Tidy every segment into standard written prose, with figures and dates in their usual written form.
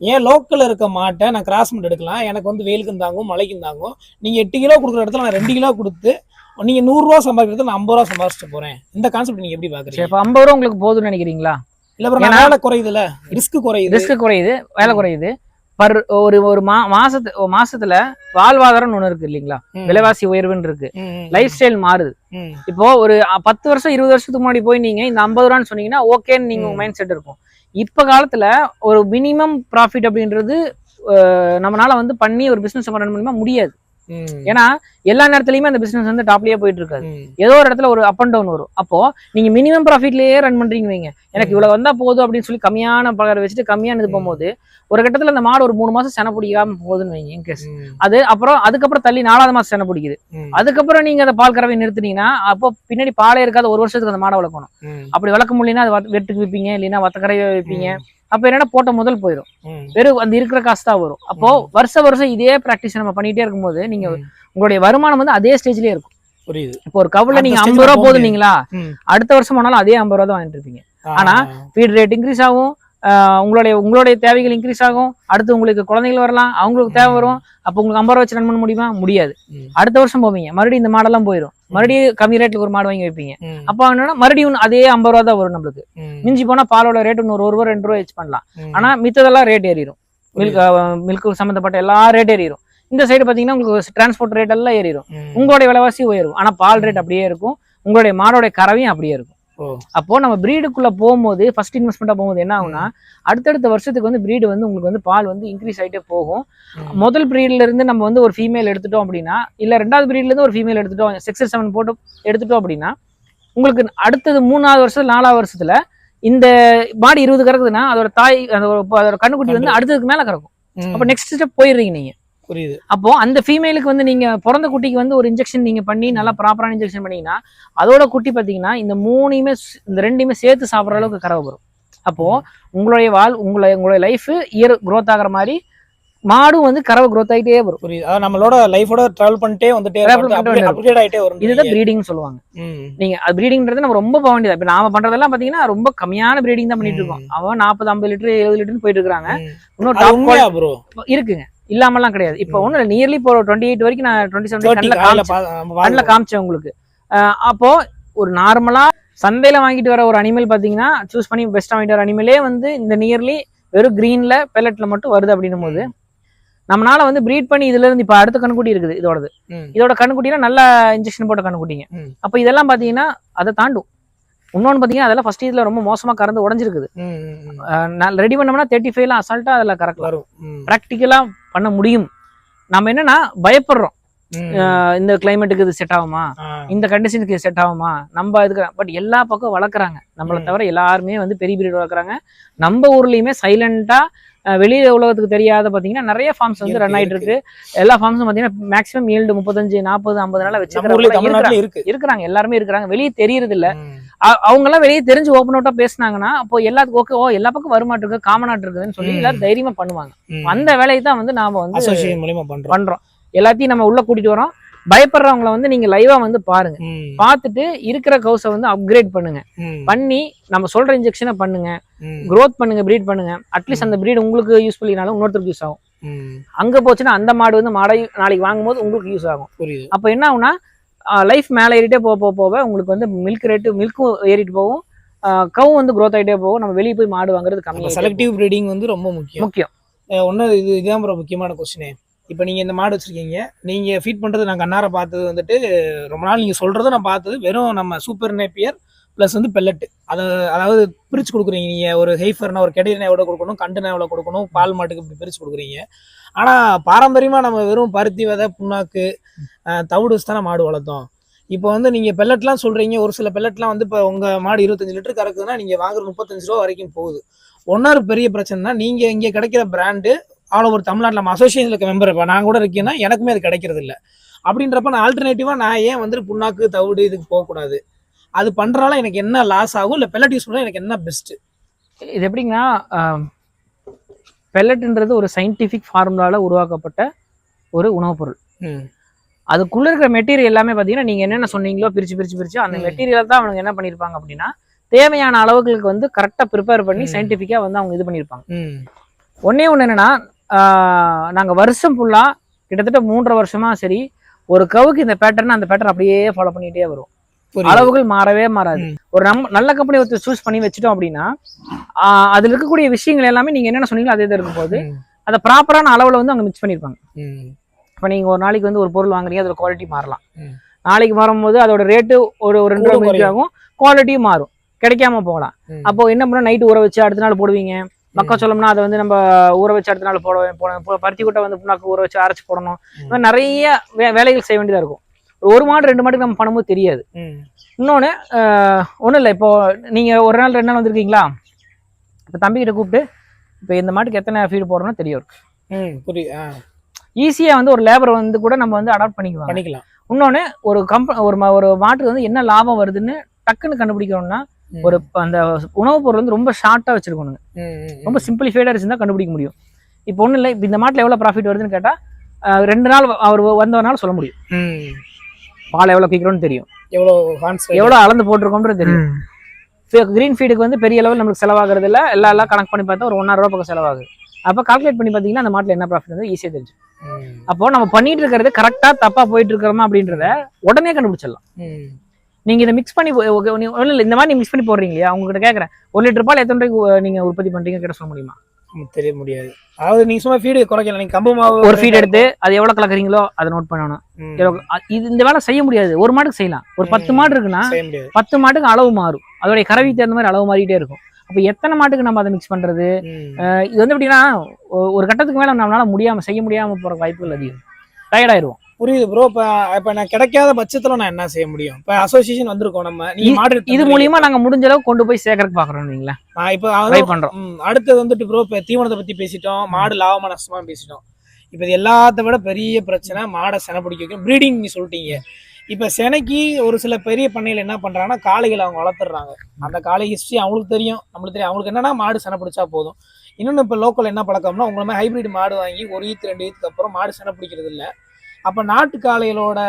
ஏன் லோக்கல்ல இருக்க மாட்டை நான் கிராஸ் பண்ணி எடுக்கலாம், எனக்கு வந்து வெயிலுக்கும் தாங்கும் மழைக்கும் தாங்கும். நீங்க 8 கிலோ கொடுக்குற இடத்துல நான் 2 கிலோ கொடுத்து நீங்க 100 ரூபா சம்பாதிக்கிறது நான் 50 ரூபா சம்பாதிச்சுட்டு போறேன். இந்த கான்செப்ட் நீங்க எப்படி பாக்குறீங்க? இப்போ 50 ரூபா உங்களுக்கு போதும்னு நினைக்கிறீங்களா? இல்ல ப்ரோ, வேலை குறையுதுல, ரிஸ்க் குறையுது, வேலை குறையுது. ஒரு மாசத்துல வாழ்வாதாரம் ஒண்ணு இருக்கு இல்லைங்களா, விலைவாசி உயர்வுன்னு இருக்கு, லைஃப் ஸ்டைல் மாறுது. இப்போ ஒரு 10 வருஷம் 20 வருஷத்துக்கு முன்னாடி போய் நீங்க இந்த 50 ரூபான்னு சொன்னீங்கன்னா ஓகேன்னு நீங்க மைண்ட் செட் இருக்கும். இப்ப காலத்துல ஒரு மினிமம் ப்ராஃபிட் அப்படின்றது நம்மளால வந்து பண்ணி ஒரு பிசினஸ் ரன் பண்ண முடியாது. ஏன்னா எல்லா நேரத்துலயுமே அந்த பிசினஸ் வந்து டாப்லயே போயிட்டு இருக்காது. ஏதோ ஒரு இடத்துல ஒரு அப் அண்ட் டவுன் வரும். அப்போ நீங்க மினிமம் ப்ராஃபிட்லயே ரன் பண்றீங்க வைங்க, எனக்கு இவ்வளவு வந்தா போதும் அப்படின்னு சொல்லி கம்மியான பலரை வச்சுட்டு கம்மியான இது போகும்போது ஒரு கட்டத்துல அந்த மாடு ஒரு 3 மாசம் செனை பிடிக்காம போகுதுன்னு வைங்க இன்கேஸ், அது அதுக்கப்புறம் தள்ளி 4வது மாசம் செனை பிடிக்குது, அதுக்கப்புறம் நீங்க அந்த பால் கறவை நிறுத்தினீங்கன்னா அப்போ பின்னாடி பாலே இருக்காது. ஒரு வருஷத்துக்கு அந்த மாடை வளர்க்கணும். அப்படி வளர்க்க முடியலன்னா அது வெட்டுக்கு வைப்பீங்க, இல்லைன்னா வத்தக்கரையை வைப்பீங்க. அப்ப என்னன்னா போட்ட முதல் போயிடும், வெறும் அந்த இருக்கிற காசு தான் வரும். அப்போ வருஷம் இதே பிராக்டிஸ் நம்ம பண்ணிட்டே இருக்கும்போது நீங்க உங்களுடைய வருமானம் வந்து அதே ஸ்டேஜ்லயே இருக்கும். புரியுது. இப்போ ஒரு கவுல நீங்க 50 ரூபா போதுனீங்களா, அடுத்த வருஷம் ஆனாலும் அதே 50 ரூபா தான் வாங்கிட்டு இருப்பீங்க. ஆனா ஃபீட் ரேட் இன்க்ரீஸ் ஆகும், உங்களுடைய தேவைகள் இன்க்ரீஸ் ஆகும், அடுத்து உங்களுக்கு குழந்தைகள் வரலாம், அவங்களுக்கு தேவை வரும். அப்ப உங்களுக்கு 50 ரூபா வச்சு ரன் பண்ண முடியுமா? முடியாது. அடுத்த வருஷம் போவீங்க, மறுபடியும் இந்த மாடெல்லாம் போயிடும், மறுபடியும் கம்மி ரேட்ல ஒரு மாடு வாங்கி வைப்பீங்க. அப்ப என்னன்னா மறுபடியும் அதே 50 ரூபா தான் வரும் நம்மளுக்கு. மிஞ்சி போனா பாலோட ரேட் இன்னொரு 1 ரூபா 2 ரூபா வச்சு பண்ணலாம். ஆனா மித்ததெல்லாம் ரேட் ஏறிடும். மில்க் சம்பந்தப்பட்ட எல்லா ரேட் ஏறிடும். இந்த சைடு பாத்தீங்கன்னா உங்களுக்கு டிரான்ஸ்போர்ட் ரேட் எல்லாம் ஏறிடும், உங்களுடைய விலைவாசி உயரும். ஆனா பால் ரேட் அப்படியே இருக்கும், உங்களுடைய மாடோட கறவையும் அப்படியே இருக்கும். அப்போ நம்ம பிரீடுக்குள்ள போகும்போது ஃபர்ஸ்ட் இன்வெஸ்ட்மெண்டா போகும்போது என்ன ஆகும்னா அடுத்தடுத்த வருஷத்துக்கு வந்து பிரீடு வந்து உங்களுக்கு வந்து பால் வந்து இன்க்ரீஸ் ஆகிட்டே போகும். முதல் பிரீட்ல இருந்து நம்ம வந்து ஒரு ஃபீமேல் எடுத்துட்டோம் அப்படின்னா, இல்ல 2வது பிரீட்ல இருந்து ஒரு ஃபீமேல் எடுத்துட்டோம், 6 or 7 போட்டு எடுத்துட்டோம் அப்படின்னா, உங்களுக்கு அடுத்தது 3வது வருஷத்துல 4வது வருஷத்துல இந்த மாடு 20 கறக்குதுன்னா அதோட தாய் அதோட கண்ணுக்குட்டி வந்து அடுத்ததுக்கு மேல கறக்கும். அப்ப நெக்ஸ்ட் ஸ்டெப் போயிடுறீங்க நீங்க. புரியுது. அப்போ அந்த ஃபீமேலுக்கு வந்து நீங்க பிறந்த குட்டிக்கு வந்து ஒரு இன்ஜெக்ஷன் நீங்க பண்ணி நல்லா ப்ராப்பரான இன்ஜெக்ஷன் பண்ணீங்கன்னா அதோட குட்டி பாத்தீங்கன்னா இந்த 2யுமே சேர்த்து சாப்பிட்ற அளவுக்கு கறவை வரும். அப்போ உங்களுடைய லைஃப் இயர் க்ரோத் ஆகிற மாதிரி மாடும் வந்து கறவை க்ரோத் ஆகிட்டே வரும். புரியுது. நம்மளோட லைஃபோட டிராவல் பண்ணிட்டே வந்துட்டே அப்டேட் ஆகிட்டே வரும். இதுதான் பிரீடிங் சொல்லுவாங்க. நீங்க அது பிரீடிங்ன்றது நம்ம ரொம்ப போக வேண்டியது. இப்ப நாம பண்றதெல்லாம் பாத்தீங்கன்னா ரொம்ப கம்மியான பிரீடிங் தான் பண்ணிட்டு இருக்கோம். அவன் 40 50 லிட்டர் 70 லிட்டர் போயிட்டு இருக்காங்க. இன்னும் இருக்குங்க, இல்லாமலாம் கிடையாது. இப்போ ஒண்ணு நியர்லி இப்போ 28 வரைக்கும் நான் 27 காமிச்சேன் உங்களுக்கு. அப்போ ஒரு நார்மலா சந்தையில வாங்கிட்டு வர ஒரு அனிமல் பாத்தீங்கன்னா சூஸ் பண்ணி பெஸ்டா வாங்கிட்டு வர அனிமலே வந்து இந்த நியர்லி வெறும் கிரீன்ல பெல்லட்ல மட்டும் வருது அப்படின்னும் போது நம்மளால வந்து பிரீட் பண்ணி இதுல இருந்து இப்ப அடுத்த கண்ணுக்குட்டி இருக்குது, இதோட கண்ணுக்குட்டினா நல்ல இன்ஜெக்ஷன் போட்ட கண்ணுக்குட்டிங்க. அப்ப இதெல்லாம் பாத்தீங்கன்னா அதை தாண்டும். இன்னொன்னு பாத்தீங்கன்னா அதெல்லாம் ஃபர்ஸ்ட் இதுல ரொம்ப மோசமா கறந்து உடஞ்சிருக்குது. ரெடி பண்ணோம்னா 35 அசால்ட்டா அதுல கரெக்ட் பிராக்டிக்கலா பண்ண முடியும். நம்ம என்னன்னா பயப்படுறோம், இந்த கிளைமேட்டுக்கு இது செட் ஆகுமா, இந்த கண்டிஷனுக்கு இது செட் ஆகுமா, நம்ம இதுக்கு. பட் எல்லா பக்கம் வளர்க்குறாங்க, நம்மளை தவிர எல்லாருமே வந்து பெரிய பிரீட் வளர்க்குறாங்க. நம்ம ஊர்லயுமே சைலண்டா வெளியில உலகத்துக்கு தெரியாத பாத்தீங்கன்னா நிறைய ஃபார்ம்ஸ் வந்து ரன் ஆயிட்டு இருக்கு. எல்லா ஃபார்ம்ஸும் பாத்தீங்கன்னா மேக்ஸிமம் 7 35 40 50 நாள வச்சிருக்காங்க, எல்லாருமே இருக்கிறாங்க. வெளியே தெரியறது இல்ல. அவங்க எல்லாம் வெளியே தெரிஞ்சு ஓப்பன் அவுட்டா பேசினாங்கன்னா அப்போ எல்லாத்துக்கும் ஓகே, எல்லா பக்கம் வருமாட்டு இருக்கு காமனாட்டு இருக்குதுன்னு சொல்லி எல்லாரும் தைரியமா பண்ணுவாங்க. அந்த வேலையை தான் வந்து நாம வந்து பண்றோம். எல்லாத்தையும் நம்ம உள்ள கூட்டிட்டு வரோம். பயப்படுறவங்களை வந்து நீங்க லைவா வந்து பாருங்க, பார்த்துட்டு இருக்கிற கவுஸை வந்து அப்கிரேட் பண்ணுங்க, பண்ணி நம்ம சொல்ற இன்ஜெக்ஷனை பண்ணுங்க, க்ரோத் பண்ணுங்க, பிரீட் பண்ணுங்க. அட்லீஸ்ட் அந்த பிரீட் உங்களுக்கு யூஸ் பண்ணினாலும் இன்னொருத்தருக்கு யூஸ் ஆகும். அங்க போச்சுன்னா அந்த மாடு வந்து மாடை நாளைக்கு வாங்கும் போது உங்களுக்கு யூஸ் ஆகும். அப்ப என்ன ஆகும்னா லைஃப் மேல ஏறிட்டே போக உங்களுக்கு வந்து மில்க்கும் ஏறிட்டு போகும், கவு வந்து க்ரோத் ஆகிட்டே போகும். நம்ம வெளியே போய் மாடு வாங்குறது கம்மி. செலக்டிவ் பிரீடிங் வந்து ரொம்ப முக்கியம். ஒன்னு இதுதான் ரொம்ப முக்கியமான கொஸ்டினே. இப்போ நீங்கள் இந்த மாடு வச்சுருக்கீங்க, நீங்கள் ஃபீட் பண்ணுறது நான் கண்ணார பார்த்தது வந்துட்டு ரொம்ப நாள் நீங்கள் சொல்கிறத நான் பார்த்தது வெறும் நம்ம சூப்பர் நேப்பியர் ப்ளஸ் வந்து பெல்லட்டு. அதாவது பிரித்து கொடுக்குறீங்க. நீங்கள் ஒரு ஹெய்ஃபர்னா ஒரு கெடினா எவ்வளோ கொடுக்கணும், கண்டுனா எவ்வளோ கொடுக்கணும், பால் மாட்டுக்கு இப்படி பிரித்து கொடுக்குறீங்க. ஆனால் பாரம்பரியமாக நம்ம வெறும் பருத்தி விதை புண்ணாக்கு தவிடு வச்சு தானே மாடு வளர்த்தோம். இப்போ வந்து நீங்கள் பெல்லட்லாம் சொல்கிறீங்க, ஒரு சில பெல்லட்லாம் வந்து இப்போ உங்கள் மாடு 25 லிட்டர் கறக்குதுன்னா நீங்கள் வாங்குற 35 ரூபா வரைக்கும் போகுது. ஒன்னொரு பெரிய பிரச்சனைனா நீங்கள் இங்கே கிடைக்கிற பிராண்டு ஆல் ஓவர் தமிழ்நாட்டில் நம்ம அசோசியேஷன் இருக்க மெம்பர் இப்போ நான் கூட இருக்கேன்னா எனக்குமே அது கிடைக்கிறது இல்லை. அப்படின்றப்ப நான் ஆல்டர்னேட்டிவாக நான் ஏன் வந்து புண்ணாக்கு தவிடு இதுக்கு போகக்கூடாது? அது பண்ணுறனால எனக்கு என்ன லாஸ் ஆகும், இல்லை பெல்லட் யூஸ் பண்ணால் எனக்கு என்ன பெஸ்ட்டு? இது எப்படிங்கன்னா பெல்லட்ன்றது ஒரு சயின்டிஃபிக் ஃபார்முலாவில் உருவாக்கப்பட்ட ஒரு உணவுப் பொருள். அதுக்குள்ளே இருக்கிற மெட்டீரியல் எல்லாமே பார்த்தீங்கன்னா நீங்கள் என்னென்ன சொன்னீங்களோ பிரித்து அந்த மெட்டீரியல் தான் அவங்க என்ன பண்ணியிருப்பாங்க அப்படின்னா தேவையான அளவுகளுக்கு வந்து கரெக்டாக ப்ரிப்பேர் பண்ணி சயின்டிஃபிக்காக வந்து அவங்க இது பண்ணியிருப்பாங்க. ஒண்ணே ஒண்ணு என்னன்னா நாங்க வருஷம் ஃபுல்லா கிட்டத்தட்ட 3.5 வருஷமா சரி ஒரு கவுக்கு இந்த பேட்டர்ன் அந்த பேட்டர்ன் அப்படியே ஃபாலோ பண்ணிட்டே வரும். அளவுகள் மாறவே மாறாது. ஒரு நல்ல கம்பெனி ஒருத்தர் சூஸ் பண்ணி வச்சுட்டோம் அப்படின்னா அதுல இருக்கக்கூடிய விஷயங்கள் எல்லாமே நீங்க என்னென்ன சொன்னீங்களோ அதே தான் இருக்கும் போது அதை ப்ராப்பரான அளவுல வந்து அவங்க மிக்ஸ் பண்ணிருப்பாங்க. இப்ப நீங்க ஒரு நாளைக்கு வந்து ஒரு பொருள் வாங்குறீங்க, அதோட குவாலிட்டி மாறலாம். நாளைக்கு வரும்போது அதோட ரேட்டு ஒரு 2 ரூபாய் ஆகும், குவாலிட்டியும் மாறும், கிடைக்காம போகலாம். அப்போ என்ன பண்ண நைட்டு ஊற வச்சு அடுத்த நாள் போடுவீங்க. மக்காச்சோளம்னா அதை வந்து நம்ம ஊற வச்சு அடுத்த நாள் போடுவேன். பருத்தி கொட்டை வந்து புண்ணாக்கு ஊற வச்சு அரைச்சு போடணும். இந்த மாதிரி நிறைய வேலைகள் செய்ய வேண்டியதா இருக்கும். 1 மாடு 2 மாட்டுக்கு நம்ம பண்ணும்போது தெரியாது. இன்னொன்னு ஒண்ணும் இல்லை, இப்போ நீங்க ஒரு நாள் 2 நாள் வந்திருக்கீங்களா, இப்ப தம்பி கிட்ட கூப்பிட்டு இப்ப இந்த மாட்டுக்கு எத்தனை ஃபீடு போடுறோம்னு தெரியும். ஈஸியா வந்து ஒரு லேபர் வந்து கூட நம்ம வந்து அடாப்ட் பண்ணிக்கலாம். இன்னொன்னு ஒரு மாட்டுக்கு வந்து என்ன லாபம் வருதுன்னு டக்குன்னு கண்டுபிடிக்கணும்னா ஒரு அந்த உணவுப் பொருள் வந்து ரொம்ப ஷார்ட்டா வச்சிருக்கணுங்க. ரொம்ப சிம்பிளிஃபைடா இருந்தா கண்டுபிடிக்க முடியும். இப்போ ஒண்ணும் இல்லை, இந்த மாட்டுல எவ்வளவு ப்ராஃபிட் வருதுன்னு கேட்டா 2 நாள் அவர் வந்தவனால சொல்ல முடியும். பால் எவ்வளவு கேட்கிறோம்னு தெரியும், எவ்வளவு அளந்து போட்டிருக்கோம்ன்றது தெரியும். கிரீன் ஃபீடுக்கு வந்து பெரிய லெவல் நம்மளுக்கு செலவாகிறது இல்லை. எல்லாம் கணக்கு பண்ணி பார்த்தா ஒரு 1,000 ரூபாய் பக்கம் செலவாகுது. அப்ப கால்குலேட் பண்ணி பாத்தீங்கன்னா அந்த மாட்டுல என்ன ப்ராஃபிட் வந்து ஈஸியா தெரிஞ்சு. அப்போ நம்ம பண்ணிட்டு இருக்கிறது கரெக்டா தப்பா போயிட்டு இருக்கிறோமா அப்படின்றத உடனே கண்டுபிடிச்சிடலாம். நீங்க இதை மிக்ஸ் பண்ணி இந்த மாதிரி மிக்ஸ் பண்ணி போடுறீங்க இல்லையா, உங்ககிட்ட கேட்கறேன், 1 லிட்டர் பால் எத்தனை ரூபாய்க்கு நீங்க உற்பத்தி பண்றீங்க கேட்ட சொல்ல முடியுமா? தெரிய முடியாது. அதாவது நீங்க சும்மா ஃபீடு குறைக்கல, நீங்க கம்பு மாவு ஒரு ஃபீட் எடுத்து அது எவ்வளவு கலக்குறீங்களோ அதை நோட் பண்ணணும். இந்த வேலை செய்ய முடியாது. ஒரு மாட்டுக்கு செய்யலாம். ஒரு 10 மாடு இருக்குன்னா 10 மாட்டுக்கு அளவு மாறும், அதோடைய கறவை தகுந்த மாதிரி அளவு மாறிட்டே இருக்கும். அப்ப எத்தனை மாட்டுக்கு நம்ம அதை மிக்ஸ் பண்றது? இது வந்து எப்படின்னா ஒரு கட்டத்துக்கு மேல நம்மளால செய்ய முடியாம போற வாய்ப்புகள் அதிகம். டயர்ட் ஆயிடுவோம். புரியுது ப்ரோ. இப்ப நான் கிடைக்காத பட்சத்துல நான் என்ன செய்ய முடியும்? இப்ப அசோசியேஷன் வந்திருக்கோம் நம்ம, நீங்க மாடு இது மூலியமா நாங்க முடிஞ்ச அளவுக்கு கொண்டு போய் சேர்க்கறதுக்கு பாக்குறோம். நீங்களா இப்ப ட்ரை பண்றோம். அடுத்தது வந்துட்டு ப்ரோ, இப்ப தீவனத்தை பத்தி பேசிட்டோம், மாடு லாபமா நஷ்டமா பேசிட்டோம். இப்ப இது எல்லாத்த விட பெரிய பிரச்சனை மாடை செனை பிடிக்க வைக்கும். ப்ரீடிங் நீ சொல்லிட்டீங்க. இப்ப செனைக்கு ஒரு சில பெரிய பண்ணையில என்ன பண்றாங்கன்னா காளைகளை அவங்க வளர்த்துறாங்க. அந்த காளை ஹிஸ்டரி அவங்களுக்கு தெரியும், நம்மளுக்கு தெரியும். அவங்களுக்கு என்னன்னா மாடு செனை பிடிச்சா போதும். இன்னொன்னு இப்ப லோக்கல் என்ன பழக்கம்னா உங்களை மாதிரி ஹைபிரிட் மாடு வாங்கி 1 ஈத்து 2 ஈத்துக்கு அப்புறம் மாடு செனை பிடிக்கிறது இல்லை. அப்ப நாட்டு காளைகளோட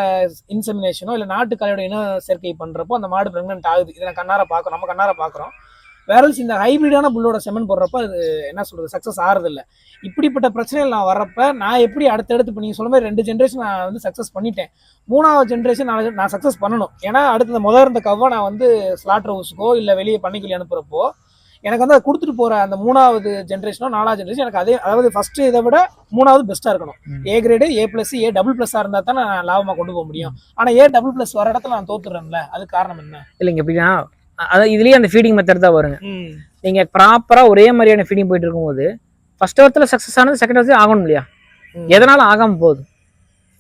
இன்செமினேஷனோ இல்ல நாட்டு காளையோட இன சேர்க்கை பண்றப்போ அந்த மாடு பிரெக்னன்ட் ஆகுது. இதை கண்ணார பாக்குறோம், நம்ம கண்ணார பாக்குறோம். வேறல்ஸ் இந்த ஹைபிரிடான புல்லோட செமன் போடுறப்ப அது என்ன சொல்றது, சக்சஸ் ஆறது இல்லை. இப்படிப்பட்ட பிரச்சனைகள் நான் வர்றப்ப நான் எப்படி அடுத்தடுத்து இப்போ நீங்க சொல்ல மாதிரி 2 ஜென்ரேஷன் நான் வந்து சக்சஸ் பண்ணிட்டேன். 3வது ஜென்ரேஷன் நான் சக்சஸ் பண்ணணும். ஏன்னா அடுத்த முதல் இருந்த கவ்வை நான் வந்து ஸ்லாட்டர் ஹவுஸுக்கோ இல்ல வெளியே பண்ணிக்கொள்ளி அனுப்புறப்போ எனக்கு வந்து அதை கொடுத்துட்டு போற அந்த 3வது ஜென்ரேஷனோ 4வது ஜென்ரேஷன் எனக்கு அதே, அதாவது ஃபர்ஸ்ட் இதை விட 3வது பெஸ்டா இருக்கணும். A கிரேடு A+, A++ இருந்தா தான் நான் லாபமா கொண்டு போக முடியும். ஆனா A++ வர இடத்துல நான் தோத்துறேன்ல, அது காரணம் என்ன? இல்லைங்க, எப்படின்னா அதாவது இதுலயே அந்த ஃபீடிங் மெத்தட் தான் வருங்க. நீங்க ப்ராப்பரா ஒரே மாதிரியான ஃபீடிங் போயிட்டு இருக்கும்போது ஃபர்ஸ்ட் வரத்துல சக்சஸ் ஆனது செகண்ட் வரத்துல ஆகணும் இல்லையா? எதனால ஆகாம போகுது?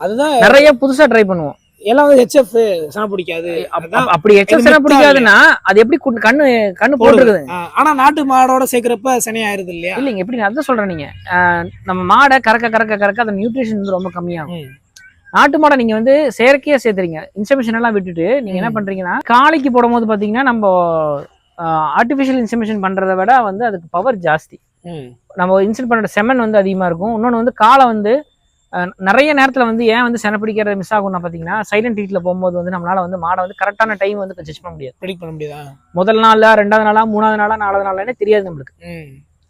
அதுதான் நிறைய புதுசா ட்ரை பண்ணுவோம். எல்லாம் வந்து HF செனை பிடிக்காது. அப்படி HF செனை பிடிக்காதுன்னா அது எப்படி கண்ணு போட்டுருக்குது. ஆனா நாட்டு மாடோட சேர்க்கிறப்ப செனை ஆயிருது இல்லையா? இல்லைங்க, எப்படி அதான் சொல்றேன். நீங்க நம்ம மாடை கறக்க அந்த நியூட்ரிஷன் வந்து ரொம்ப கம்மியாகும். நாட்டு மாடை நீங்க வந்து செயற்கையா சேர்த்துறீங்க, இன்செமினேஷன் எல்லாம் விட்டுட்டு நீங்க என்ன பண்றீங்கன்னா காளைக்கு போடும் போது பாத்தீங்கன்னா நம்ம ஆர்டிபிஷியல் இன்செமினேஷன் பண்றதை விட வந்து அதுக்கு பவர் ஜாஸ்தி. நம்ம இன்சென்ட் பண்ற செமன் வந்து அதிகமா இருக்கும். இன்னொன்னு வந்து காளை வந்து நிறைய நேரத்துல வந்து ஏன் வந்து செனை பிடிக்கிறது மிஸ் ஆகும்னா பாத்தீங்கன்னா சைலண்ட் ஹீட்ல போகும்போது வந்து நம்மளால வந்து மாடை வந்து கரெக்டான டைம் வந்து ஜட்ஜ் பண்ண முடியாது, ப்ரெடிக்ட் பண்ண முடியாது. முதல் நாளா 2வது நாளா 3வது நாளா 4வது நாளானே தெரியாது நம்மளுக்கு.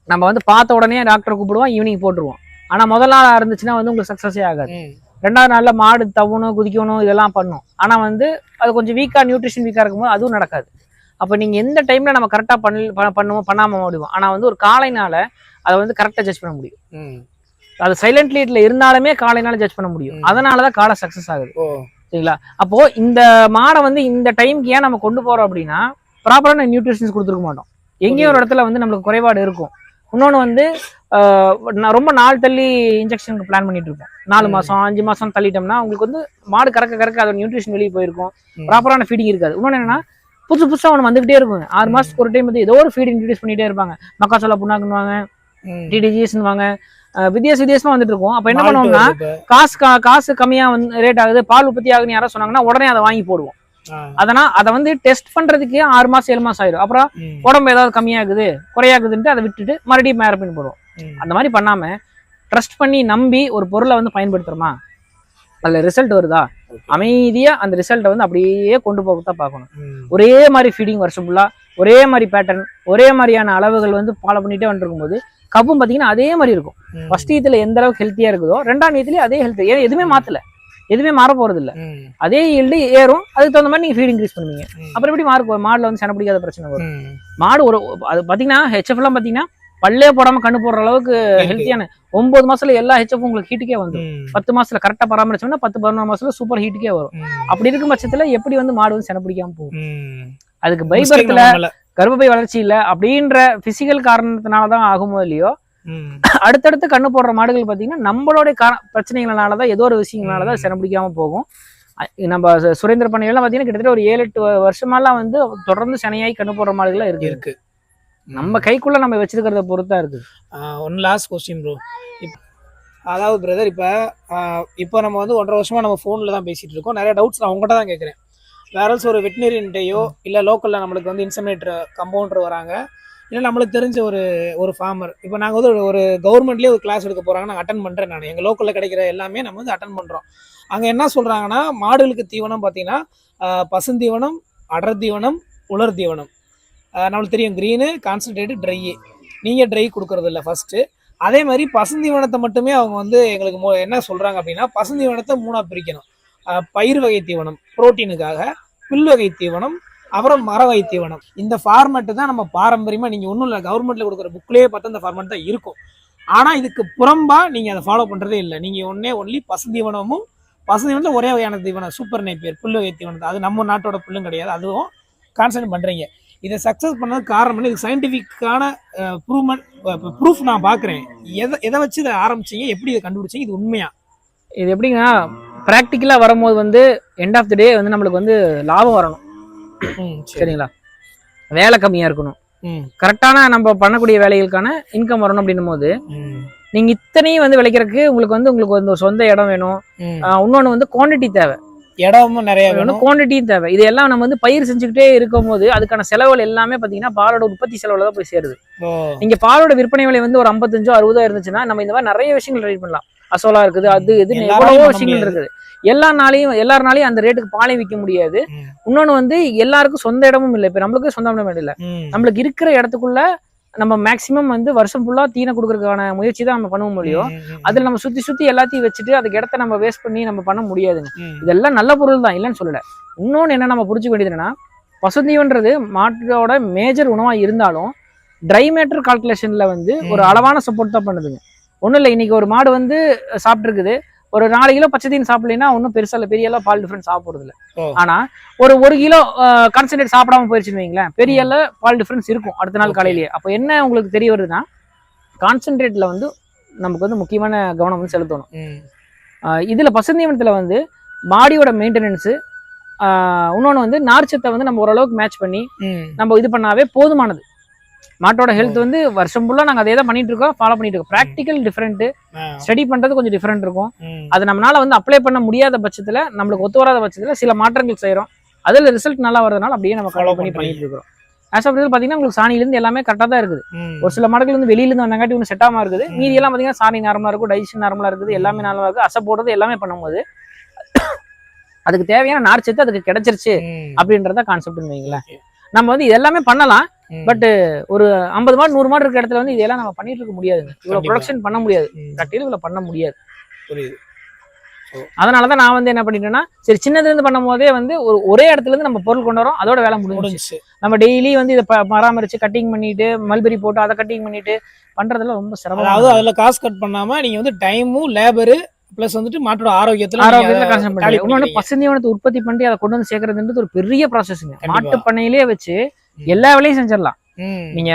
நம்ம வந்து பார்த்த உடனே டாக்டரை கூப்பிடுவோம், ஈவினிங் போட்டுருவோம். ஆனா முதல் நாளா இருந்துச்சுன்னா வந்து உங்களுக்கு சக்சஸே ஆகாது. 2வது நாள்ல மாடு தவணும் குதிக்கணும் இதெல்லாம் பண்ணும். ஆனா வந்து அது கொஞ்சம் வீக்கா நியூட்ரிஷன் வீக்கா இருக்கும்போது அதுவும் நடக்காது. அப்ப நீங்க எந்த டைம்ல நம்ம கரெக்டா பண்ணாம முடியும். ஆனா வந்து ஒரு காளைனால அதை வந்து கரெக்டா ஜட்ஜ் பண்ண முடியும். அது சைலண்ட் லீட்ல இருந்தாலுமே காளைனால ஜட்ஜ் பண்ண முடியும். அதனாலதான் காளை சக்சஸ் ஆகுது. சரிங்களா? அப்போ இந்த மாடை வந்து இந்த டைம்க்கு ஏன் நம்ம கொண்டு போறோம் அப்படின்னா ப்ராப்பரான நியூட்ரிஷன்ஸ் கொடுத்துருக்க மாட்டோம். எங்கேயோ ஒரு இடத்துல வந்து நம்மளுக்கு குறைபாடு இருக்கும். இன்னொன்னு வந்து ரொம்ப நாள் தள்ளி இன்ஜெக்ஷனுக்கு பிளான் பண்ணிட்டு இருக்கோம். 4 மாசம் 5 மாசம் தள்ளிட்டோம்னா உங்களுக்கு வந்து மாடு கறக்க அதோட நியூட்ரிஷன் வெளியே போயிருக்கும், ப்ராப்பரான ஃபீடிங் இருக்காது. இன்னொன்னு என்னன்னா புதுசா ஒன்று வந்துகிட்டே இருக்கும். 6 மாசத்துக்கு ஒரு டைம் வந்து ஏதோ ஒரு ஃபீட் இன்ட்ரடியூஸ் பண்ணிட்டே இருப்பாங்க. மக்காச்சோள புண்ணாக்குன்னுவாங்க, TDGSன்னுவாங்க, வித்தியாசமா வந்துட்டு இருக்கும். அப்ப என்ன பண்ணுவோம்னா காசு கம்மியா வந்து ரேட் ஆகுது, பால் உற்பத்தி ஆகுதுன்னு யாராவது சொன்னாங்கன்னா உடனே அதை வாங்கி போடுவோம். அதனால் அதை வந்து டெஸ்ட் பண்றதுக்கே 6 மாசம் 7 மாசம் ஆயிடும். அப்புறம் உடம்பு ஏதாவது கம்மியாகுது குறையாகுதுன்ட்டு அதை விட்டுட்டு மறுபடியும் மேரப்பின் போடுவோம். அந்த மாதிரி பண்ணாம ட்ரஸ்ட் பண்ணி நம்பி ஒரு பொருளை வந்து பயன்படுத்துறோமா, அதுல ரிசல்ட் வருதா, அமைதியா அந்த ரிசல்ட்டை வந்து அப்படியே கொண்டு போகத்தான் பார்க்கணும். ஒரே மாதிரி ஃபீடிங் வருஷம் ஃபுல்லா ஒரே மாதிரி பேட்டர்ன் ஒரே மாதிரியான அளவுகள் வந்து ஃபாலோ பண்ணிட்டே வந்துருக்கும் போது கவ்வும் பாத்தீங்கன்னா அதே மாதிரி இருக்கும். ஃபர்ஸ்ட் ஈத்துல எந்த அளவுக்கு ஹெல்த்தியா இருக்குதோ 2ஆம் ஈத்துலயே அதே ஹெல்த், ஏன்னா எதுவுமே மாத்தல, எதுவுமே மாற போறது இல்ல, அதே ஈல்டு ஏறும். அதுக்கு தகுந்த மாதிரி நீங்க ஃபீட் இன்க்ரீஸ் பண்ணுவீங்க. அப்புறம் எப்படி மாடுல வந்து சென பிடிக்காத பிரச்சனை வரும்? மாடு ஒரு அது பாத்தீங்கன்னா ஹெச்எஃப் எல்லாம் பாத்தீங்கன்னா பல்லே போடாம கண்ணு போடுற அளவுக்கு ஹெல்த்தியான 9 மாசத்துல எல்லா ஹெச்எஃப் உங்களுக்கு ஹீட்டுக்கே வந்துடும். 10 மாசத்துல கரெக்டா பராமரிச்சோம்னா 10-11 மாசத்துல சூப்பர் ஹீட்டுக்கே வரும். அப்படி இருக்கும் பட்சத்துல எப்படி வந்து மாடு வந்து சென பிடிக்காம போகும்? அதுக்கு பைபர்த்ல கர்ப்பப்பை வளர்ச்சி இல்ல அப்படின்ற பிசிக்கல் காரணத்தினாலதான் ஆகுமோ இல்லையோ, அடுத்தடுத்து கண்ணு போடுற மாடுகள் பாத்தீங்கன்னா நம்மளுடைய பிரச்சனைகளாலதான் ஏதோ ஒரு விஷயங்களாலதான் சென பிடிக்காம போகும். நம்ம சுரேந்திர பண்ணையெல்லாம் பாத்தீங்கன்னா கிட்டத்தட்ட ஒரு 7-8 வருஷமாலாம் வந்து தொடர்ந்து செனையாய் கண்ணு போடுற மாடுகள் இருக்கு. நம்ம கைக்குள்ள நம்ம வச்சிருக்கிறத பொறுத்தா இருக்கு. One last question bro. அதாவது பிரதர் இப்போ நம்ம வந்து 1.5 வருஷமா நம்ம ஃபோனில் தான் பேசிட்டு இருக்கோம். நிறைய டவுட்ஸ் நான் உங்கள்கிட்ட தான் கேட்குறேன். வேற ஒரு வெட்டினரியன்ட்டையோ இல்லை லோக்கலில் நம்மளுக்கு வந்து இன்செமினேட்டர் கம்பவுண்டர் வராங்க, இல்லை நம்மளுக்கு தெரிஞ்ச ஒரு ஃபார்மர், இப்போ நாங்கள் வந்து ஒரு கவர்மெண்ட்லேயே ஒரு கிளாஸ் எடுக்க போகிறாங்க, நாங்கள் அட்டன் பண்ணுறேன். நான் எங்கள் லோக்கலில் கிடைக்கிற எல்லாமே நம்ம வந்து அட்டன் பண்ணுறோம். அங்கே என்ன சொல்கிறாங்கன்னா, மாடுகளுக்கு தீவனம் பார்த்தீங்கன்னா பசுந்தீவனம், அடர் தீவனம், உலர் தீவனம். நம்மளுக்கு தெரியும் க்ரீனு, கான்சன்ட்ரேட்டு, ட்ரையு. நீங்கள் ட்ரை கொடுக்கறது இல்லை ஃபஸ்ட்டு. அதே மாதிரி பசுந்தீவனத்தை மட்டுமே அவங்க வந்து எங்களுக்கு என்ன சொல்கிறாங்க அப்படின்னா, பசுந்தீவனத்தை 3ஆக பிரிக்கணும். பயிர் வகை தீவனம் புரோட்டீனுக்காக, புல் வகை தீவனம், அப்புறம் மர வகை தீவனம். இந்த ஃபார்மேட்டு தான் நம்ம பாரம்பரியமாக, நீங்கள் ஒன்றும் இல்லை கவர்மெண்ட்டில் கொடுக்குற புக்லேயே பார்த்தா இந்த ஃபார்மேட் தான் இருக்கும். ஆனால் இதுக்கு புறம்பா நீங்கள் அதை ஃபாலோ பண்ணுறதே இல்லை. நீங்கள் ஒன்லி பசுந்தீவனமும், பசுந்தீவனத்தில் ஒரே வகையான தீவனம் சூப்பர் நேப்பியர் புல் வகை தீவனம், அது நம்ம நாட்டோட புல்லும் கிடையாது, அதுவும் கான்சன்ட்ரேட் பண்ணுறீங்க. இதை சக்ஸஸ் பண்ணது காரணம் இது சயின்டிஃபிக்கான ப்ரூஃப் நான் பார்க்குறேன். எதை வச்சு இதை ஆரம்பிச்சிங்க, எப்படி இதை கண்டுபிடிச்சிங்க, இது உண்மையா? இது எப்படின்னா ப்ராக்டிக்கலாக வரும்போது வந்து எண்ட் ஆஃப் த டே வந்து நம்மளுக்கு வந்து லாபம் வரணும். சரிங்களா? வேலை கம்மியாக இருக்கணும், கரெக்டான நம்ம பண்ணக்கூடிய வேலைகளுக்கான இன்கம் வரணும். அப்படின்னும் போது நீங்கள் இத்தனையும் வந்து விளைக்கிறதுக்கு உங்களுக்கு வந்து ஒரு சொந்த இடம் வேணும். இன்னொன்று வந்து குவான்டிட்டி தேவை, இடமும் நிறைய வேணும், குவான்டிட்டியும் தேவை. இதெல்லாம் நம்ம வந்து பயிர் செஞ்சுக்கிட்டே இருக்கும் போது அதுக்கான செலவுகள் எல்லாமே பாத்தீங்கன்னா பாலோட உற்பத்தி செலவுல தான் போய் சேருது. நீங்க பாலோட விற்பனை விலை வந்து ஒரு 55-60 இருந்துச்சுன்னா நம்ம இந்த மாதிரி நிறைய விஷயங்கள் ட்ரை பண்ணலாம். அசோலா இருக்குது, அது இது எவ்வளவோ விஷயங்கள் இருக்குது. எல்லாருனாலையும் அந்த ரேட்டுக்கு பாலை விற்க முடியாது. இன்னொன்னு வந்து எல்லாருக்கும் சொந்த இடமும் இல்லை. இப்ப நம்மளுக்கு சொந்த இடம் இல்லை. நம்மளுக்கு இருக்கிற இடத்துக்குள்ள நம்ம மேக்சிமம் வந்து வருஷம் ஃபுல்லா தீனை கொடுக்கறதுக்கான முயற்சி தான் நம்ம பண்ண முடியும். அதுல நம்ம சுத்தி எல்லாத்தையும் வச்சுட்டு அதுக்கு இடத்த நம்ம வேஸ்ட் பண்ணி நம்ம பண்ண முடியாதுங்க. இதெல்லாம் நல்ல பொருள் தான், இல்லைன்னு சொல்லல. இன்னொன்னு என்ன நம்ம புரிஞ்சுக்க வேண்டியது என்னன்னா, பசுந்தீவன்றது மாட்டோட மேஜர் உணவா இருந்தாலும் ட்ரை மேட்டர் கால்குலேஷன்ல வந்து ஒரு அளவான சப்போர்ட் தான் பண்ணுதுங்க. ஒன்றும் இல்லை, இன்னைக்கு ஒரு மாடு வந்து சாப்பிட்டு இருக்குது, ஒரு 4 கிலோ பச்சை தீன் சாப்பிடலைன்னா ஒன்றும் பெருசா இல்லை, பெரிய எல்லாம் பால் டிஃபரன்ஸ் சாப்பிடுறது இல்லை. ஆனா ஒரு 1 கிலோ கான்சன்ட்ரேட் சாப்பிடாம போயிருச்சுன்னு வைங்களேன், பெரிய பால் டிஃபரன்ஸ் இருக்கும் அடுத்த நாள் காலையிலேயே. அப்போ என்ன உங்களுக்கு தெரிய வருதுன்னா, கான்சன்ட்ரேட்ல வந்து நமக்கு வந்து முக்கியமான கவனம் வந்து செலுத்தணும். இதுல பசுந்தீவனத்துல வந்து மாடியோட மெயின்டெனன்ஸு, இன்னொன்று வந்து நார்ச்சத்தை வந்து நம்ம ஓரளவுக்கு மேட்ச் பண்ணி நம்ம இது பண்ணாவே போதுமானது. மாட்டோட ஹெல்த் வந்து வருஷம் ஃபுல்லா நாங்க அதே தான் பண்ணிட்டு இருக்கோம், ஃபாலோ பண்ணிட்டு இருக்கோம். ப்ராக்டிக்கல் டிஃபரெண்ட், ஸ்டடி பண்றது கொஞ்சம் டிஃபரெண்ட் இருக்கும். அது நம்மளால வந்து அப்ளை பண்ண முடியாத பட்சத்துல, நம்மளுக்கு ஒத்து வராத பட்சத்துல சில மாற்றங்கள் செய்யறோம். அதுல ரிசல்ட் நல்லா வரதுனால அப்படியே நம்ம ஃபாலோ பண்ணி பண்ணிட்டு இருக்கோம். ஆஸ் ஆஃப் பாத்தீங்கன்னா உங்களுக்கு சாணியில இருந்து எல்லாமே கரெக்டா தான் இருக்குது. ஒரு சில மாடுகள் வந்து வெளியில இருந்து வந்தங்காட்டி ஒன்று செட் ஆகாம இருக்குது. மீதி எல்லாம் பாத்தீங்கன்னா சாணி நார்மலா இருக்கும், டைஜஷன் நார்மலா இருக்குது, எல்லாமே நல்லா இருக்கு. அசை போடுறது எல்லாமே பண்ணும்போது அதுக்கு தேவையான நார்ச்சத்து அதுக்கு கிடைச்சிருச்சு அப்படின்றத கான்செப்ட்னு வைங்களேன். நம்ம வந்து இது எல்லாமே பண்ணலாம். பட் ஒரு 50 மாடு 100 மாடு இருக்கிற இடத்துல வந்து இதெல்லாம் நம்ம பண்ணிட்டு இருக்க முடியாதுங்க. இவ்வளவு ப்ரொடக்ஷன் பண்ண முடியாது, கட்டில இவ்வளவு பண்ண முடியாது. அதனாலதான் நான் வந்து என்ன பண்ணிட்டேன்னா, சரி சின்னதுல இருந்து பண்ணும் போதே வந்து ஒரே இடத்துல இருந்து நம்ம பொருள் கொண்டு வரோம், அதோட வேலை முடிஞ்சிச்சு. நம்ம டெய்லி வந்து இதை பராமரிச்சு கட்டிங் பண்ணிட்டு மல்பெரி போட்டு அதை கட்டிங் பண்ணிட்டு பண்றதுல ரொம்ப சிரமம். அதாவது அதுல காசு கட் பண்ணாம நீங்க வந்து டைமும் லேபரு பிளஸ் வந்துட்டு மாட்டோட ஆரோக்கியத்துல கான்சென்ட்ரேட். இன்னொன்னு பசுந்தீவனத்தை உற்பத்தி பண்ணி அதை கொண்டு வந்து சேர்க்கறதுன்றது ஒரு பெரிய ப்ராசஸ்ங்க. மாட்டு பண்ணையிலேயே வச்சு எல்லா வேலையும் செஞ்சிடலாம். நீங்க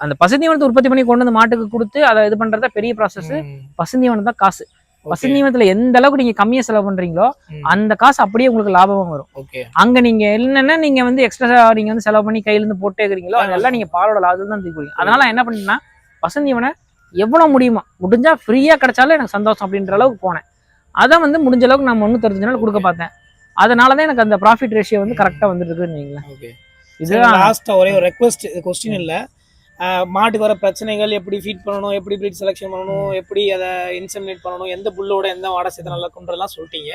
அந்த பசுந்தீவனத்தை உற்பத்தி பண்ணி கொண்டு வந்து மாட்டுக்கு கொடுத்து அதை இது பண்றதா பெரிய ப்ராசஸ். பசுந்தீவனம் தான் காசு. பசுந்தீவனத்துல எந்த அளவுக்கு நீங்க கம்மியா செலவு பண்றீங்களோ அந்த காசு அப்படியே உங்களுக்கு லாபமும் வரும். அங்க நீங்க என்னன்னா நீங்க வந்து எக்ஸ்ட்ரா நீங்க வந்து செலவு பண்ணி கையில இருந்து போட்டே இருக்கிறீங்களோ அதெல்லாம் நீங்க பாலோட லாபம் தான் தூக்குவீங்க. அதனால என்ன பண்ணீங்கன்னா, பசுந்தீவனை எவ்வளவு முடியுமா முடிஞ்சா ஃப்ரீயா கிடைச்சாலும் எனக்கு சந்தோஷம் அப்படின்ற அளவுக்கு போனேன். அதான் வந்து முடிஞ்ச அளவுக்கு நான் 365 நாள் கொடுக்க பார்த்தேன். அதனாலதான் எனக்கு அந்த ப்ராஃபிட் ரேஷியோ வந்து கரெக்டா வந்துட்டு இருக்குன்னு. இதுதான் லாஸ்டா ஒரே ஒரு ரெக்வஸ்ட், கொஸ்டின் இல்ல, மாட்டுக்கு வர பிரச்சனைகள், எப்படி ஃபீட் பண்ணணும், எப்படி ப்ரீட் செலெக்ஷன் பண்ணணும், எப்படி அதை இன்செமினேட் பண்ணணும், எந்த புல்லோட எந்த வாடை சேர்த்து நல்லா கொண்டுலாம் சொல்லிட்டீங்க.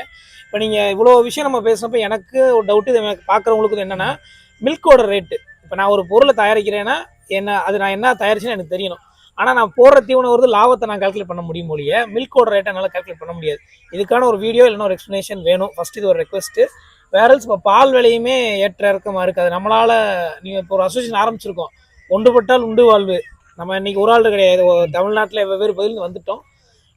இப்போ நீங்கள் இவ்வளோ விஷயம் நம்ம பேசுகிறப்ப எனக்கு ஒரு டவுட்டு, இது எனக்கு பார்க்குறவங்களுக்கு என்னென்னா, மில்கோட ரேட்டு. இப்போ நான் ஒரு பொருளை தயாரிக்கிறேன்னா அது நான் என்ன தயாரிச்சுன்னு எனக்கு தெரியணும். ஆனால் நான் போடுற தீவனம் வருது லாபத்தை நான் கால்குலேட் பண்ண முடியும் மொழியே மில்கோட ரேட்டை என்னால் கால்குலேட் பண்ண முடியாது. இதுக்கான ஒரு வீடியோ இல்லைன்னா ஒரு எக்ஸ்ப்ளனேஷன் வேணும். ஃபர்ஸ்ட் இது ஒரு ரெக்வஸ்ட்டு. வேறல்ஸ் இப்போ பால் விலையுமே ஏற்ற இறக்கமாக இருக்குது. அது நம்மளால் நீங்கள் இப்போ ஒரு அசோசியேஷன் ஆரம்பிச்சிருக்கோம். ஒன்றுபட்டால் உண்டு வாழ்வு. நம்ம இன்னைக்கு ஒரு ஆள் கிடையாது, தமிழ்நாட்டில் வெவ்வேறு பதில் வந்துட்டோம்.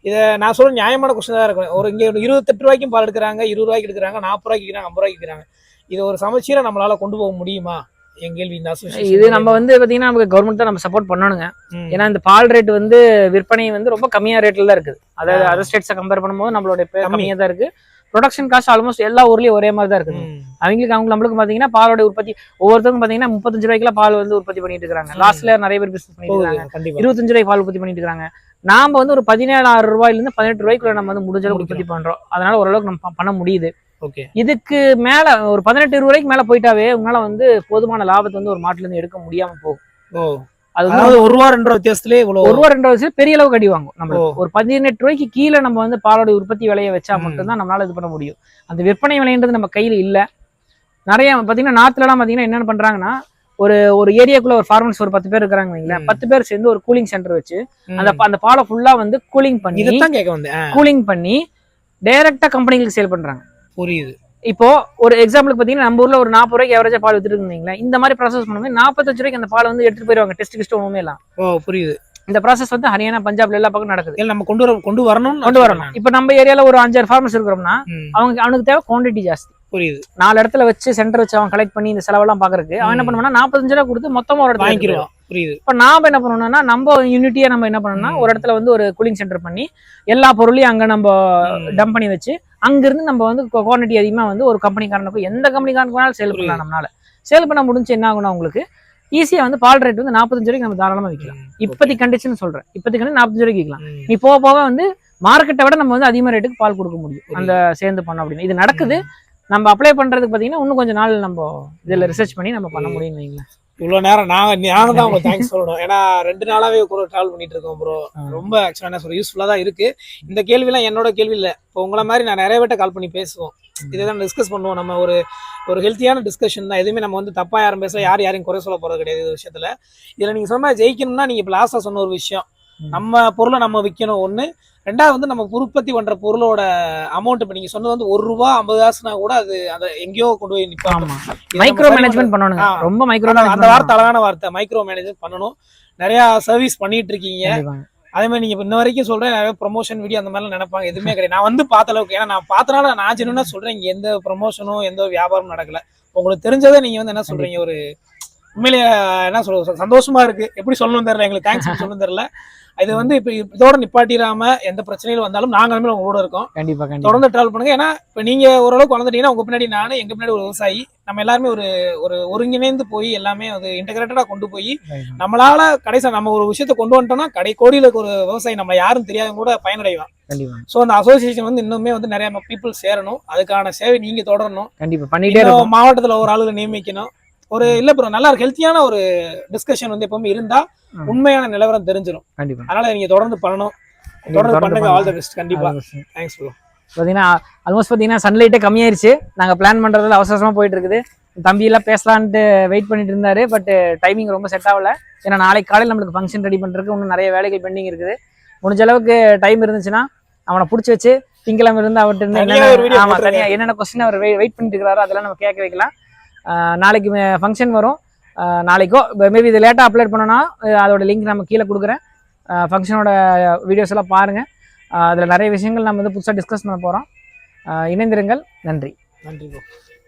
இதை நான் சொல்ல நியாயமான கொஸ்டின் தான் இருக்கும். ஒரு இங்கே 28 ரூபாய்க்கும் பால் எடுக்கிறாங்க, 20 ரூபாய்க்கு எடுக்கிறாங்க, 40 ரூபாய்க்கு விற்கிறாங்க, 50 ரூபாய்க்கு விற்கிறாங்க. இது ஒரு சமச்சீரை நம்மளால கொண்டு போக முடியுமா? என் கேள்வி. இந்த அசோசியேஷன் இது நம்ம வந்து பாத்தீங்கன்னா நமக்கு கவர்மெண்ட் தான் நம்ம சப்போர்ட் பண்ணணுங்க. ஏன்னா இந்த பால் ரேட் வந்து விற்பனை வந்து ரொம்ப கம்மியா ரேட்ல தான் இருக்குது. அதாவது அதர் ஸ்டேட்ஸை கம்பேர் பண்ணும்போது நம்மளோட கம்மியா தான் இருக்கு. ப்ரொடக்ஷன் காஸ்ட் ஆல்மோஸ்ட் எல்லா ஊர்லயும் ஒரே மாதிரி தான் இருக்குது. நம்மளுக்கு பாத்தீங்கன்னா பாலோட உற்பத்தி ஒவ்வொருத்தவங்க பாத்தீங்கன்னா 35 ரூபாய்க்குலாம் பால் வந்து உற்பத்தி பண்ணிட்டு இருக்காங்க. லாஸ்ட்ல நிறைய பேர் பிசினஸ் பண்ணிட்டு இருக்காங்க. 25 ரூபாய்க்கு பால் உற்பத்தி பண்ணிட்டு இருக்காங்க. நாம வந்து ஒரு 17,000 ரூபாயில இருந்து 18 ரூபாய்க்குள்ள நம்ம வந்து முடிஞ்ச அளவுக்கு உற்பத்தி பண்றோம். அதனால ஓரளவுக்கு நம்ம பண்ண முடியுது. இதுக்கு மேல ஒரு 18 ரூபாய்க்கு மேல போயிட்டாவே உங்களால வந்து போதுமான லாபத்தை வந்து ஒரு மாட்டுல இருந்து எடுக்க முடியாம போகும். அதாவது 1 ரூபா 2 ரூபா வித்தியாசத்திலே 1 ரூபா 2 ரூபா பெரிய அளவுக்கு அடி வாங்கும். நம்ம ஒரு 18 ரூபாய்க்கு கீழே நம்ம வந்து பாலோட உற்பத்தி விலையை வச்சா மட்டும்தான் நம்மளால இது பண்ண முடியும். அந்த விற்பனை விலைன்றது நம்ம கையில இல்ல. நிறைய பாத்தீங்கன்னா நார்த்ல எல்லாம் பாத்தீங்கன்னா என்ன பண்றாங்கன்னா ஒரு ஏரியாக்குள்ள ஒரு ஃபார்மர்ஸ் ஒரு 10 பேர் இருக்காங்க வைங்களேன். 10 பேர் சேர்ந்து ஒரு கூலிங் சென்டர் வச்சு அந்த பாலை ஃபுல்லா வந்து கூலிங் பண்ணி டைரக்டா கம்பெனிகளுக்கு சேல் பண்றாங்க. புரியுது. இப்போ ஒரு எக்ஸாம்பிளுக்கு பாத்தீங்கன்னா நம்ம ஊர்ல ஒரு 40 ரூபாய்க்கு ஆவரேஜா பால் வித்துட்டு இருக்கீங்களா, இந்த மாதிரி ப்ராசஸ் பண்ணும்போது 45 ரூபாய்க்கு அந்த பால் வந்து எடுத்துட்டு போயிருவாங்க. டெஸ்ட் ஒண்ணுமே எல்லாம். புரியுது. இந்த ப்ராசஸ் வந்து ஹரியானா பஞ்சாப்ல எல்லா பக்கம் நடக்குது. நம்ம கொண்டு வரணும். இப்ப நம்ம ஏரியால ஒரு 5-6 ஃபார்மர்ஸ் இருக்கிறோம்னா அவனுக்கு தேவை குவான்டிட்டி ஜாஸ்தி. புரியுது. 4 இடத்துல வச்சு சென்டர் வச்சு அவன் கலெக்ட் பண்ணி இந்த செலவெல்லாம் பாக்குறதுக்கு அவன் என்ன பண்ணுவானா 45 ரூபாய் கொடுத்து மொத்தமா ஒரு இடத்துல வாங்கிடுவான். புரியுது. இப்ப நாம என்ன பண்ணணும்னா நம்ம யூனிட்டியா நம்ம என்ன பண்ணணும்னா ஒரு இடத்துல வந்து ஒரு கூலிங் சென்டர் பண்ணி எல்லா பொருளையும் அங்க நம்ம டம்ப் பண்ணி வச்சு அங்கிருந்து நம்ம வந்து குவான்டிட்டி அதிகமா வந்து ஒரு கம்பெனிக்காரனுக்கு எந்த கம்பெனிக்காரனுக்கு வேணாலும் சேல் பண்ணலாம். நம்மளால சேல் பண்ண முடிஞ்சு என்ன ஆகும்னா உங்களுக்கு ஈஸியா வந்து பால் ரேட் வந்து 45 ரூபாய்க்கு நம்ம தாராளமா விற்கலாம். இப்போதைக்கு கண்டிஷன் சொல்றேன். இப்போதைக்கு 45 ரூபாய்க்கு விற்கலாம். நீ போக வந்து மார்க்கெட்டை விட நம்ம வந்து அதிகமா ரேட்டுக்கு பால் கொடுக்க முடியும். அந்த சேர்ந்து பண்ணோம் அப்படின்னு இது நடக்குது. நம்ம அப்ளை பண்றதுக்கு பாத்தீங்கன்னா இன்னும் கொஞ்சம் நாள் நம்ம இதுல ரிசர்ச் பண்ணி நம்ம பண்ண முடியும் வைங்களேன். இவ்வளவு நேரம் நாங்க தான் உங்களுக்கு தேங்க்ஸ் சொல்லணும். ஏன்னா 2 நாளாவே கூட டிராவல் பண்ணிட்டு இருக்கோம் ப்ரோ. ரொம்ப ஆக்சுவலா என்ன சொல்ற யூஸ்ஃபுல்லா தான் இருக்கு. இந்த கேள்விலாம் என்னோட கேள்வி இல்லை. இப்போ உங்களை மாதிரி நான் நிறைய பேர்ட்ட கால் பண்ணி பேசுவோம். இதைதான் டிஸ்கஸ் பண்ணுவோம். நம்ம ஒரு ஹெல்த்தியான டிஸ்கஷன் தான். எதுவுமே நம்ம வந்து தப்பா யாரும் பேசல, யாரையும் குறை சொல்ல போறது கிடையாது. இந்த விஷயத்துல இதுல நீங்க சொன்ன ஜெயிக்கணும்னா நீங்க இப்ப லாஸ்டா சொன்ன ஒரு விஷயம், நம்ம பொருளை நம்ம விற்கணும். ஒண்ணு. ரெண்டாவது வந்து நம்ம உற்பத்தி பண்ற பொருளோட அமௌண்ட் இப்ப நீங்க சொன்னது வந்து 1 ரூபா 50 காசுனா கூட அதை எங்கேயோ கொண்டு போய் நிப்பாங்க. மைக்ரோ மேனேஜ்மெண்ட் பண்ணணும். ரொம்ப மைக்ரோ அந்த வார்த்தை அழகான வார்த்தை, மைக்ரோ மேனேஜ்மெண்ட் பண்ணணும். நிறைய சர்வீஸ் பண்ணிட்டு இருக்கீங்க. அதே மாதிரி நீங்க இன்ன வரைக்கும் சொல்றேன் நிறைய ப்ரொமோஷன் வீடியோ அந்த மாதிரிலாம் நினைப்பாங்க. எதுவுமே கிடையாது. நான் வந்து பார்த்த அளவுக்கு, ஏன்னா நான் பார்த்தனால நான் ஜென்னுனா சொல்றேன். இங்க எந்த ப்ரொமோஷனும் எந்த வியாபாரமும் நடக்கல. உங்களுக்கு தெரிஞ்சதை நீங்க வந்து என்ன சொல்றீங்க, ஒரு உண்மையிலேயே என்ன சொல்ற சந்தோஷமா இருக்கு. எப்படி சொல்லணும் தெரியல, எங்களுக்கு தேங்க்ஸ் சொல்லணும் தெரியல. இது வந்து இப்ப இதோட நிப்பாட்டிடாம எந்த பிரச்சனையும் வந்தாலும் நாங்களுமே உங்களோட இருக்கோம். கண்டிப்பா தொடர்ந்து டிராவல் பண்ணுங்க. ஏன்னா இப்ப நீங்க ஓரளவுக்கு வளர்ந்துட்டீங்கன்னா உங்க பின்னாடி நானு, எங்க பின்னாடி ஒரு விவசாயி, நம்ம எல்லாருமே ஒரு ஒருங்கிணைந்து போய் எல்லாமே அது இன்டகிரேட்டடா கொண்டு போய் நம்மளால கடைசியா நம்ம ஒரு விஷயத்த கொண்டு வந்துட்டோம்னா கோடியில ஒரு விவசாயி நம்ம யாரும் தெரியாதவங்க கூட பயனடைவான். சோ அந்த அசோசியேஷன் வந்து இன்னுமே வந்து நிறைய பீப்புள் சேரணும். அதுக்கான சேவை நீங்க தொடரணும். கண்டிப்பா பண்ணிட்டே இருக்கோம். மாவட்டத்துல ஒரு ஆளுகளை நியமிக்கணும். ஒரு இல்ல ப்ரோ, நல்லா ஹெல்த்தியான ஒரு டிஸ்கஷன் வந்து எப்பவுமே இருந்தா உண்மையான நிலவரம் தெரிஞ்சிடும். அதனால நீங்க தொடர்ந்து பண்ணணும். தொடர்ந்து பண்ணுங்க. All the best. கண்டிப்பா. Thanks bro. பாத்தீங்கன்னா ஆல்மோஸ்ட் பாத்தீங்கன்னா சன்லைட்டே கம்மியாயிருச்சு. நாங்க பிளான் பண்றதுல அவசரமா போயிட்டு இருக்குது. தம்பி எல்லாம் பேசலான்ட்டு வெயிட் பண்ணிட்டு இருந்தாரு. பட் டைமிங் ரொம்ப செட் ஆகல. ஏன்னா நாளைக்கு காலையில் நம்மளுக்கு ஃபங்க்ஷன் ரெடி பண்றதுக்கு இன்னும் நிறைய வேலைகள் பெண்டிங் இருக்குது. முடிஞ்ச அளவுக்கு டைம் இருந்துச்சுன்னா அவனை பிடிச்சி வச்சு திங்கக்கிழமை இருந்து அவர்கிட்ட தனியா என்னென்ன கொஸ்டின் அவர் வெயிட் பண்ணிட்டு இருக்கிறாரோ அதெல்லாம் நம்ம கேட்க வைக்கலாம். நாளைக்கு ஃபங்க்ஷன் வரும். நாளைக்கோ மேபி இது லேட்டாக அப்லோட் பண்ணோன்னா அதோட லிங்க் நம்ம கீழே கொடுக்குறேன். ஃபங்க்ஷனோட வீடியோஸ் எல்லாம் பாருங்கள். அதில் நிறைய விஷயங்கள் நம்ம வந்து புதுசாக டிஸ்கஸ் பண்ண போகிறோம். இணைந்திருங்கள். நன்றி. நன்றி ப்ரோ.